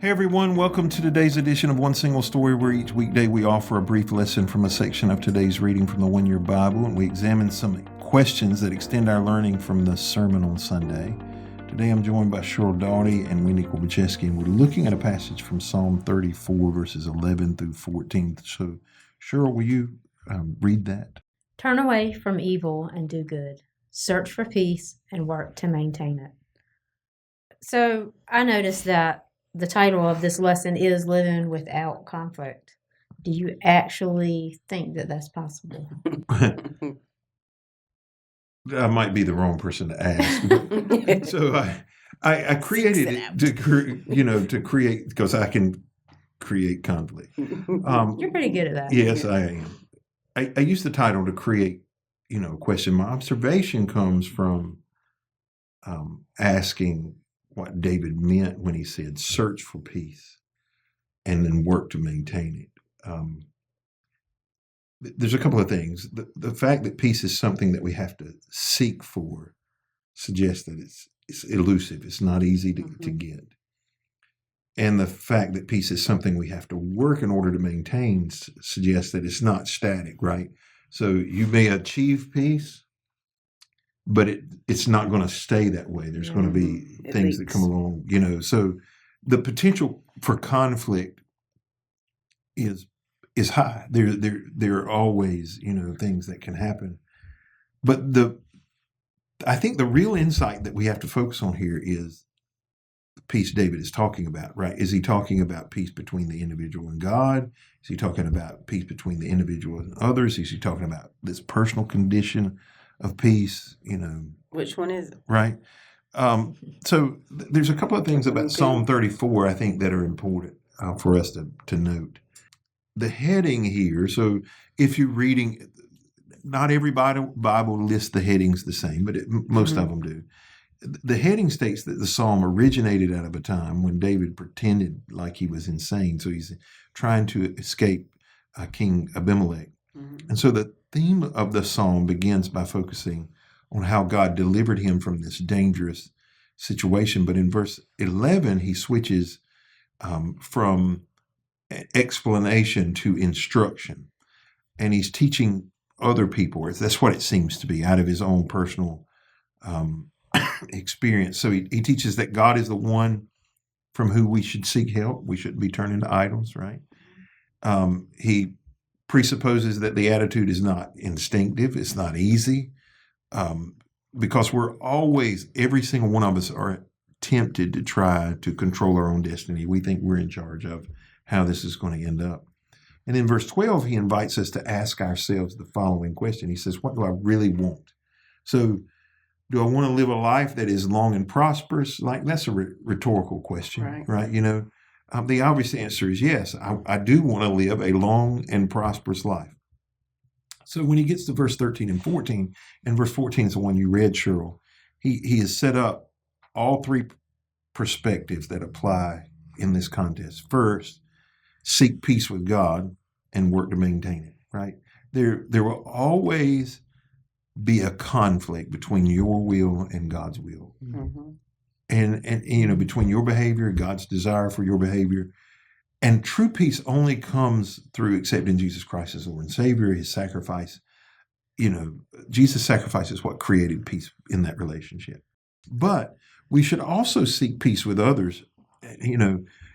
Hey everyone, welcome to today's edition of One Single Story, where each weekday we offer a brief lesson from a section of today's reading from the One Year Bible, and we examine some questions that extend our learning from the sermon on Sunday. Today I'm joined by Sheryl Daughety and Wendy Korbusieski, and we're looking at a passage from Psalm 34, verses 11 through 14. So, Sheryl, will you read that? Turn away from evil and do good. Search for peace and work to maintain it. So I noticed that the title of this lesson is Living Without Conflict. Do you actually think that that's possible? I might be the wrong person to ask. But, so I created it to create, because I can create conflict. You're pretty good at that. Yes, I am. I use the title to create, a question. My observation comes from asking what David meant when he said, search for peace and then work to maintain it. There's a couple of things. The fact that peace is something that we have to seek for suggests that it's elusive. It's not easy to get. And the fact that peace is something we have to work in order to maintain suggests that it's not static, right? So you may achieve peace, but it's not going to stay that way. There's going to be things that come along, So the potential for conflict is high. There are always, things that can happen. But I think the real insight that we have to focus on here is the peace David is talking about, right? Is he talking about peace between the individual and God? Is he talking about peace between the individual and others? Is he talking about this personal condition of peace? Which one is it? Right. So there's a couple of things about Psalm 34, I think, that are important for us to note. The heading here, so if you're reading, not every Bible lists the headings the same, but most of them do. The heading states that the psalm originated out of a time when David pretended like he was insane. So he's trying to escape King Abimelech. Mm-hmm. And so the theme of the psalm begins by focusing on how God delivered him from this dangerous situation. But in verse 11, he switches from explanation to instruction. And he's teaching other people. That's what it seems to be, out of his own personal experience. So he teaches that God is the one from who we should seek help. We shouldn't be turning to idols, right? He presupposes that the attitude is not instinctive. It's not easy, because we're always, every single one of us are tempted to try to control our own destiny. We think we're in charge of how this is going to end up. And in verse 12, he invites us to ask ourselves the following question. He says, what do I really want? So do I want to live a life that is long and prosperous? Like, that's a rhetorical question, right? The obvious answer is yes. I do want to live a long and prosperous life. So when he gets to verse 13 and 14, and verse 14 is the one you read, Sheryl, he has set up all three perspectives that apply in this context. First, seek peace with God and work to maintain it, right? There will always be a conflict between your will and God's will. Mm-hmm. And between your behavior, God's desire for your behavior. And true peace only comes through accepting Jesus Christ as Lord and Savior, his sacrifice. Jesus' sacrifice is what created peace in that relationship. But we should also seek peace with others.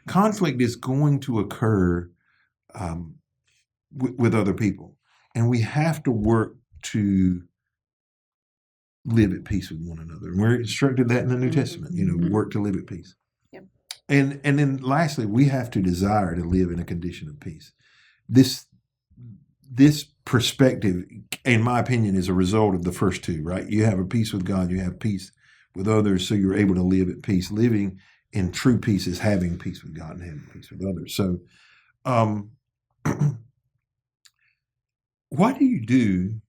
Conflict is going to occur with other people. And we have to work to live at peace with one another. And we're instructed that in the New Testament, work to live at peace. Yep. And then lastly, we have to desire to live in a condition of peace. This perspective, in my opinion, is a result of the first two, right? You have a peace with God, you have peace with others, so you're able to live at peace. Living in true peace is having peace with God and having peace with others. So what do you do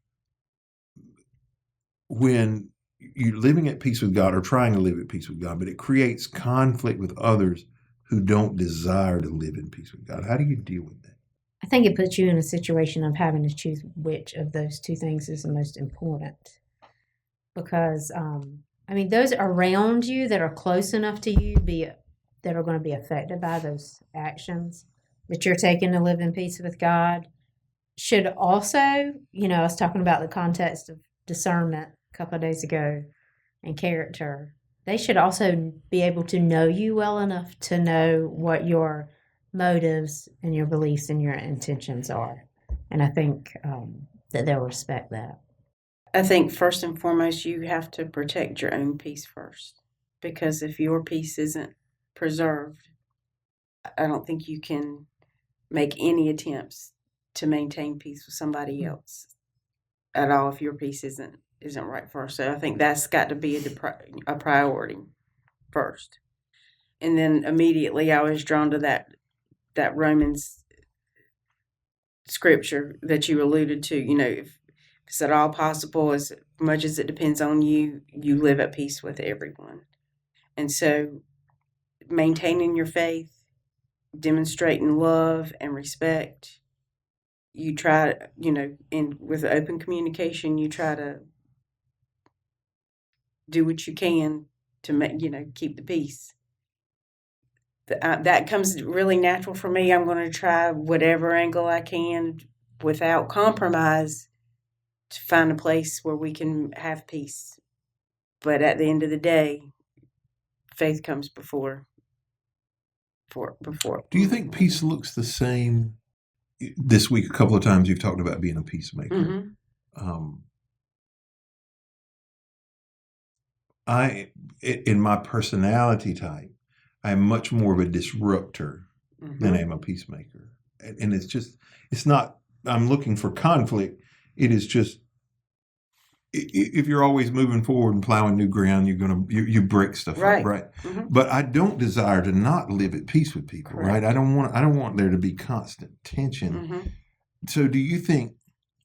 when you're living at peace with God or trying to live at peace with God, but it creates conflict with others who don't desire to live in peace with God? How do you deal with that? I think it puts you in a situation of having to choose which of those two things is the most important. Because, those around you that are close enough to you, be it that are going to be affected by those actions that you're taking to live in peace with God should also, I was talking about the context of discernment a couple of days ago and character. They should also be able to know you well enough to know what your motives and your beliefs and your intentions are. And I think that they'll respect that. I think first and foremost, you have to protect your own peace first. Because if your peace isn't preserved, I don't think you can make any attempts to maintain peace with somebody else at all if your peace isn't right first. So I think that's got to be a priority first. And then immediately I was drawn to that Romans scripture that you alluded to. If it's at all possible, as much as it depends on you, you live at peace with everyone. And so maintaining your faith, demonstrating love and respect, you try, with open communication, you try to do what you can to make, keep the peace. That comes really natural for me. I'm going to try whatever angle I can without compromise to find a place where we can have peace. But at the end of the day, faith comes before. Do you think peace looks the same? This week, a couple of times you've talked about being a peacemaker. Mm-hmm. In my personality type, I'm much more of a disruptor than I am a peacemaker. And it's not, I'm looking for conflict. It is just, if you're always moving forward and plowing new ground, you break stuff up, right? Mm-hmm. But I don't desire to not live at peace with people, Correct. right? I don't want there to be constant tension. Mm-hmm. So do you think,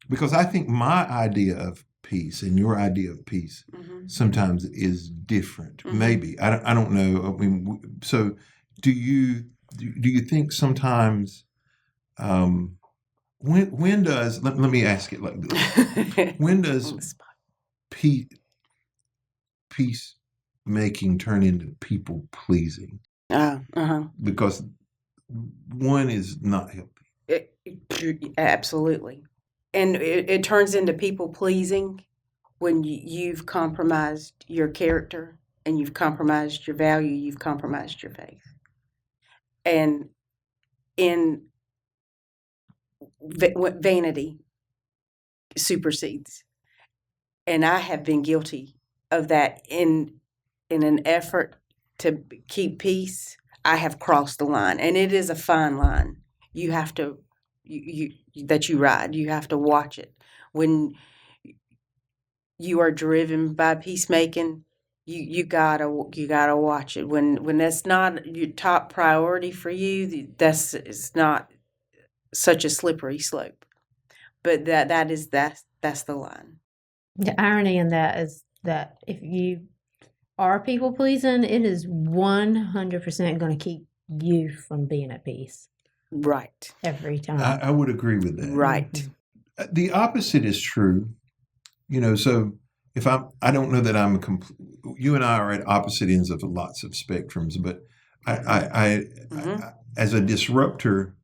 because I think my idea of peace and your idea of peace sometimes is different. Maybe I don't know. I mean, so do you think sometimes when does let me ask it like this: when does peace making turn into people pleasing? Because one is not healthy. Absolutely. And it turns into people pleasing when you've compromised your character and you've compromised your value, you've compromised your faith. And in vanity supersedes. And I have been guilty of that in an effort to keep peace. I have crossed the line, and it is a fine line. You have to that you ride. You have to watch it. When you are driven by peacemaking, you gotta watch it. When that's not your top priority for you, it's not such a slippery slope. But that's the line. The irony in that is that if you are people pleasing, it is 100% going to keep you from being at peace. Right. Every time. I would agree with that. Right. The opposite is true. So if I don't know that I'm you and I are at opposite ends of lots of spectrums, but I as a disruptor,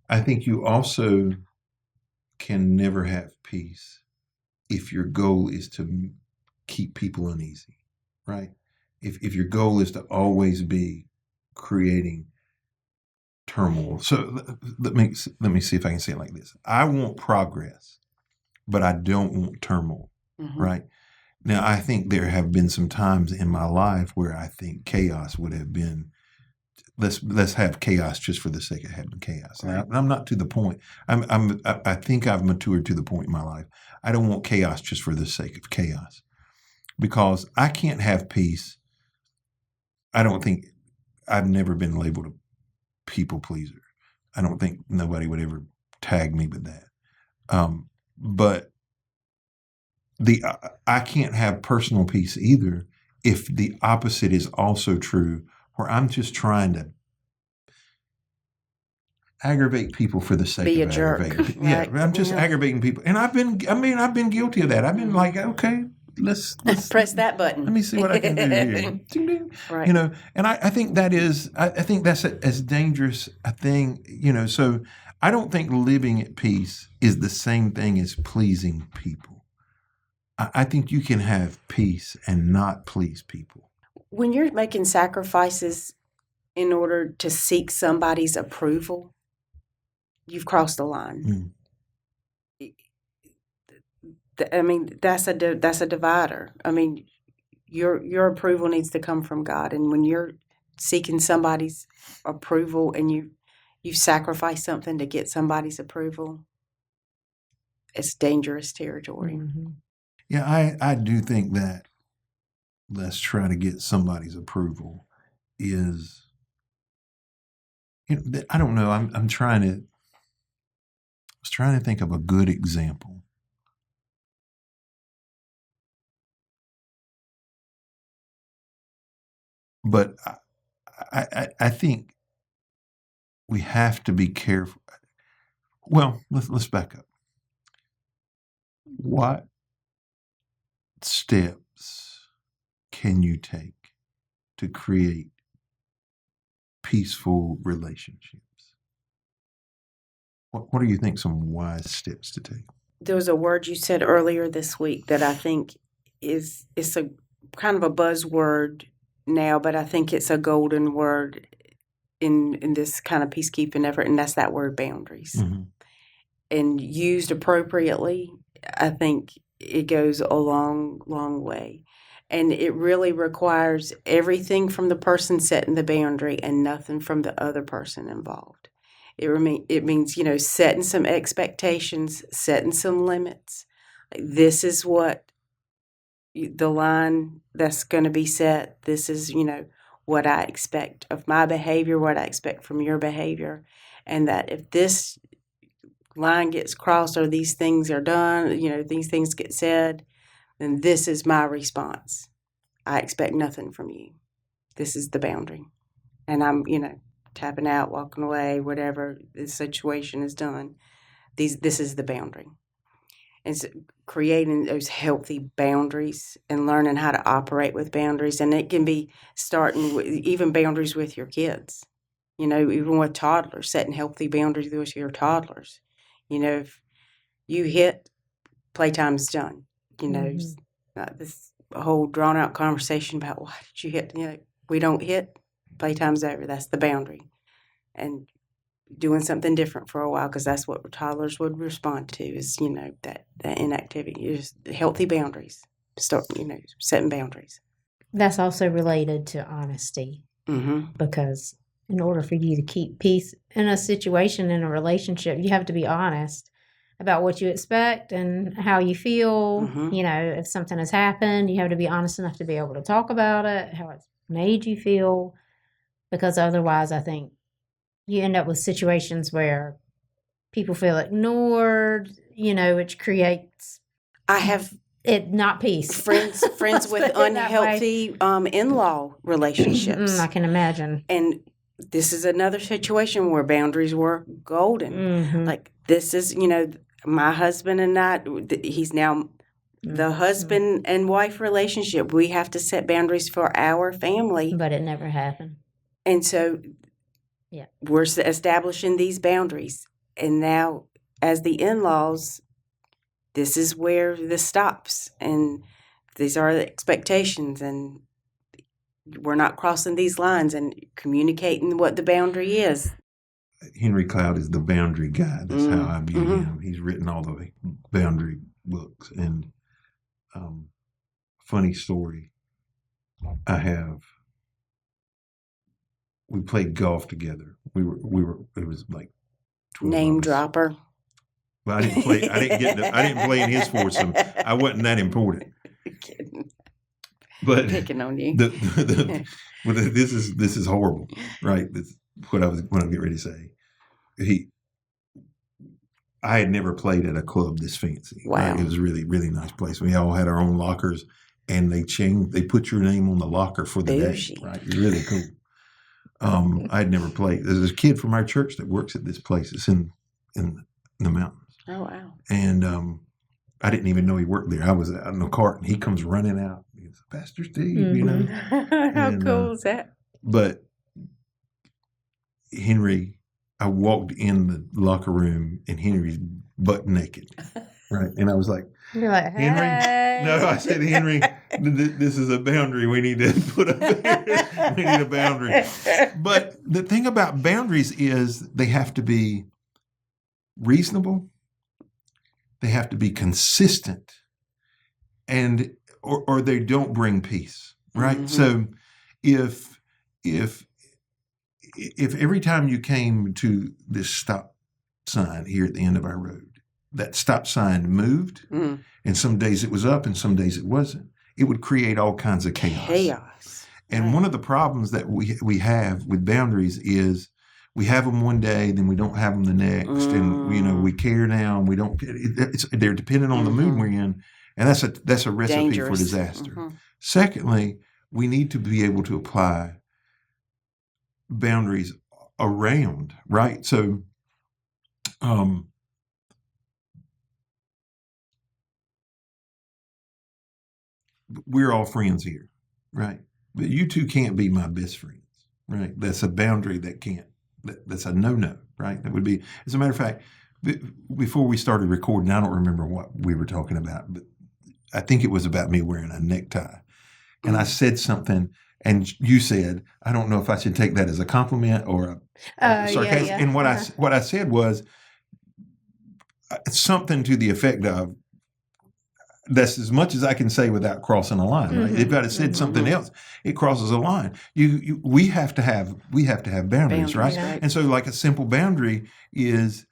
I think you also can never have peace if your goal is to keep people uneasy, right? If your goal is to always be creating turmoil. So let me see if I can say it like this. I want progress, but I don't want turmoil, right? Now, I think there have been some times in my life where I think chaos would have been, let's have chaos just for the sake of having chaos. Right. Now, I'm not to the point. I think I've matured to the point in my life. I don't want chaos just for the sake of chaos, because I can't have peace. I've never been labeled a people pleaser. I don't think nobody would ever tag me with that. But I can't have personal peace either if the opposite is also true, where I'm just trying to aggravate people for the sake of aggravating. Right. Yeah, I'm just aggravating people, and I've been guilty of that. I've been like, okay, let's Press that button. let me see what I can do here. Ding, ding. Right. You know, and I think that is, I think that's as dangerous a thing, you know. So I don't think living at peace is the same thing as pleasing people. I think you can have peace and not please people. When you're making sacrifices in order to seek somebody's approval, you've crossed the line. I mean, that's a divider. I mean, your approval needs to come from God, and when you're seeking somebody's approval and you sacrifice something to get somebody's approval, it's dangerous territory. Mm-hmm. Yeah, I do think that let's try to get somebody's approval is, you know, I don't know. I was trying to think of a good example. But I think we have to be careful. Well, let's back up. What steps can you take to create peaceful relationships? What do you think some wise steps to take? There was a word you said earlier this week that I think is a kind of a buzzword now, but I think it's a golden word in this kind of peacekeeping effort, and that's that word boundaries. Mm-hmm. And used appropriately, I think it goes a long, long way. And it really requires everything from the person setting the boundary and nothing from the other person involved. It means, you know, setting some expectations, setting some limits. Like, this is what the line that's going to be set. This is, you know, what I expect of my behavior, what I expect from your behavior. And that if this line gets crossed or these things are done, you know, these things get said, then this is my response. I expect nothing from you. This is the boundary. And I'm, you know, tapping out, walking away, whatever the situation is done. This is the boundary. And so creating those healthy boundaries and learning how to operate with boundaries. And it can be starting with even boundaries with your kids. You know, even with toddlers, setting healthy boundaries with your toddlers. You know, if you hit, playtime's done. You know, not this whole drawn out conversation about why did you hit? You know, we don't hit, playtime's over. That's the boundary. And doing something different for a while, because that's what toddlers would respond to is, you know, that inactivity. Just healthy boundaries. Start, you know, setting boundaries. That's also related to honesty, because in order for you to keep peace in a situation, in a relationship, you have to be honest about what you expect and how you feel. You know, if something has happened, you have to be honest enough to be able to talk about it, how it's made you feel, because otherwise I think you end up with situations where people feel ignored, you know, which creates not peace. Friends with unhealthy in-law relationships. I can imagine. And this is another situation where boundaries were golden. Like, this is, you know, my husband and I, he's now the husband and wife relationship. We have to set boundaries for our family. But it never happened. And so we're establishing these boundaries. And now, as the in-laws, this is where this stops. And these are the expectations. And we're not crossing these lines and communicating what the boundary is. Henry Cloud is the boundary guy. That's how I view him. He's written all the boundary books. And funny story I have. We played golf together. We were. It was like 12 name dropper. Well, I didn't play. I didn't play in his foursome. I wasn't that important. Kidding. But picking on you. This is horrible, right? This what I'm getting ready to say. I had never played at a club this fancy. Wow. Right? It was a really, really nice place. We all had our own lockers, and they put your name on the locker for the Bougie. day. Right? It was really cool. I'd never played. There's a kid from our church that works at this place. It's in the mountains. Oh, wow. And I didn't even know he worked there. I was out in the cart, and he comes running out. He's Pastor Steve, you know. How And, cool is that? But Henry, I walked in the locker room, and Henry's butt naked, right? And I was like, You're like, hey. Henry? No, I said, Henry, this is a boundary we need to put up there. We need a boundary. But the thing about boundaries is they have to be reasonable. They have to be consistent, and or they don't bring peace, right? Mm-hmm. So if every time you came to this stop sign here at the end of our road, that stop sign moved, and some days it was up and some days it wasn't, it would create all kinds of chaos. And Right. one of the problems that we have with boundaries is we have them one day, then we don't have them the next, and you know we care now, and we don't. They're dependent on the mood we're in, and that's a recipe Dangerous. for disaster. Secondly, we need to be able to apply boundaries around, right? So, we're all friends here, right? But you two can't be my best friends, right? That's a boundary that can't. That's a no-no, right? That would be, as a matter of fact, before we started recording, I don't remember what we were talking about, but I think it was about me wearing a necktie. And I said something, and you said, I don't know if I should take that as a compliment or a sarcasm. Yeah. And what I said was something to the effect of, that's as much as I can say without crossing a line. Right? If I had said something else, it crosses a line. We have to have boundaries, right? Right. And so, like, a simple boundary is,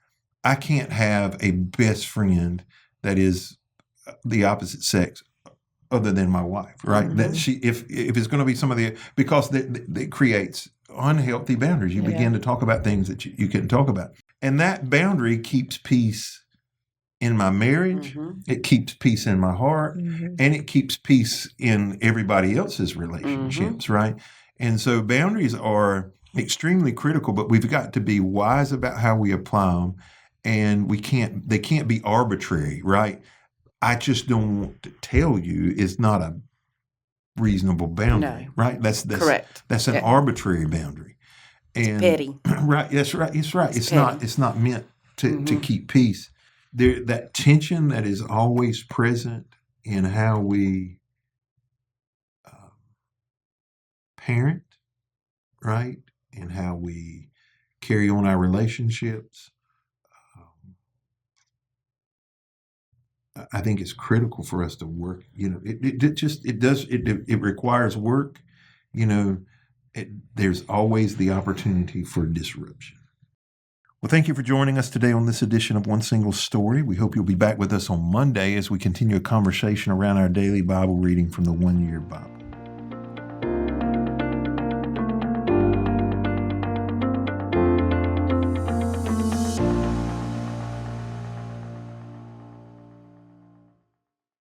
I can't have a best friend that is the opposite sex other than my wife, right? That if it's going to be some of the, because it creates unhealthy boundaries. You begin to talk about things that you couldn't talk about, and that boundary keeps peace in my marriage, it keeps peace in my heart, and it keeps peace in everybody else's relationships, right? And so boundaries are extremely critical, but we've got to be wise about how we apply them, and they can't be arbitrary, right? I just don't want to tell you it's not a reasonable boundary, right? That's correct. That's an arbitrary boundary. And Petty. Right, that's right. It's right. It's not meant to keep peace. That tension that is always present in how we parent, right, and how we carry on our relationships. I think it's critical for us to work. You know, it requires work. You know, there's always the opportunity for disruption. Well, thank you for joining us today on this edition of One Single Story. We hope you'll be back with us on Monday as we continue a conversation around our daily Bible reading from the One Year Bible.